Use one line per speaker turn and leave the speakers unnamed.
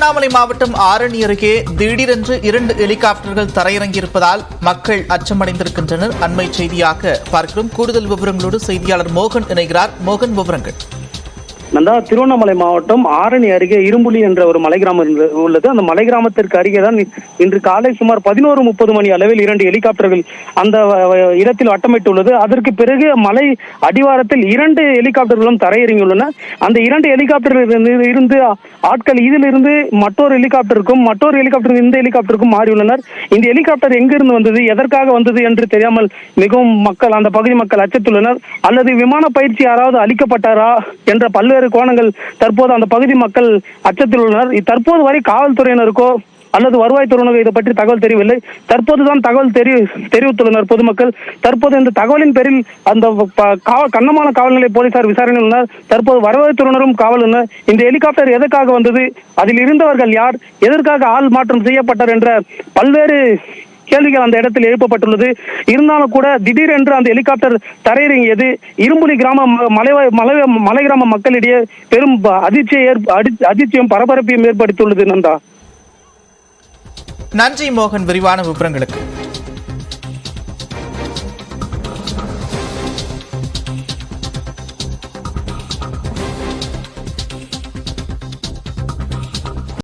திருவண்ணாமலை மாவட்டம் ஆரணி அருகே திடீரென்று 2 ஹெலிகாப்டர்கள் தரையிறங்கியிருப்பதால் மக்கள் அச்சமடைந்திருக்கின்றனர். அண்மை செய்தியாக பார்க்கிறோம். கூடுதல் விவரங்களோடு செய்தியாளர் மோகன் இணைகிறார். மோகன், விவரங்கள்.
நந்தா, திருவண்ணாமலை மாவட்டம் ஆரணி அருகே இரும்புலி என்ற ஒரு மலை கிராமம் உள்ளது. அந்த மலை கிராமத்திற்கு அருகே தான் இன்று காலை சுமார் 11:30 மணி அளவில் 2 ஹெலிகாப்டர்கள் அந்த இடத்தில் வட்டமிட்டுள்ளது. அதற்கு பிறகு மலை அடிவாரத்தில் 2 ஹெலிகாப்டர்களும் தரையிறங்கியுள்ளன. அந்த 2 ஹெலிகாப்டரில் இருந்து ஆட்கள் இதிலிருந்து மற்றொரு ஹெலிகாப்டருக்கும் இந்த ஹெலிகாப்டருக்கும் மாறியுள்ளனர். இந்த ஹெலிகாப்டர் எங்கிருந்து வந்தது, எதற்காக வந்தது என்று தெரியாமல் மிகவும் மக்கள், அந்த பகுதி மக்கள் அச்சத்துள்ளனர். அல்லது விமான பயிற்சி யாராவது அளிக்கப்பட்டாரா என்ற பல்வேறு கோணங்கள் தற்போது அந்த பகுதி மக்கள் அச்சத்தில் உள்ளனர். தற்போது வரை காவல்துறையினருக்கோ அல்லது வருவாய்த்துறையினருக்கோ இதை பற்றி தகவல் தெரியவில்லை. தற்போதுதான் தகவல் தெரிவித்துள்ளனர் பொதுமக்கள். தற்போது இந்த தகவலின் பேரில் அந்த கண்ணமான காவல் நிலைய போலீசார் விசாரணை உள்ளனர். தற்போது வருவாய்த்துறையினரும் காவல் உள்ளனர். இந்த ஹெலிகாப்டர் எதற்காக வந்தது, அதில் இருந்தவர்கள் யார், எதற்காக ஆள் மாற்றம் செய்யப்பட்டார் என்ற பல்வேறு கேள்விகள் அந்த இடத்தில் எழுப்பப்பட்டுள்ளது. இருந்தாலும் கூட திடீரென்று அந்த ஹெலிகாப்டர் தரையிறங்கியது இரும்புலி கிராம மலை கிராம மக்களிடையே பெரும் அதிர்ச்சியும் பரபரப்பையும் ஏற்படுத்தியுள்ளது. நந்தா,
நன்றி மோகன், விரிவான விவரங்களுக்கு.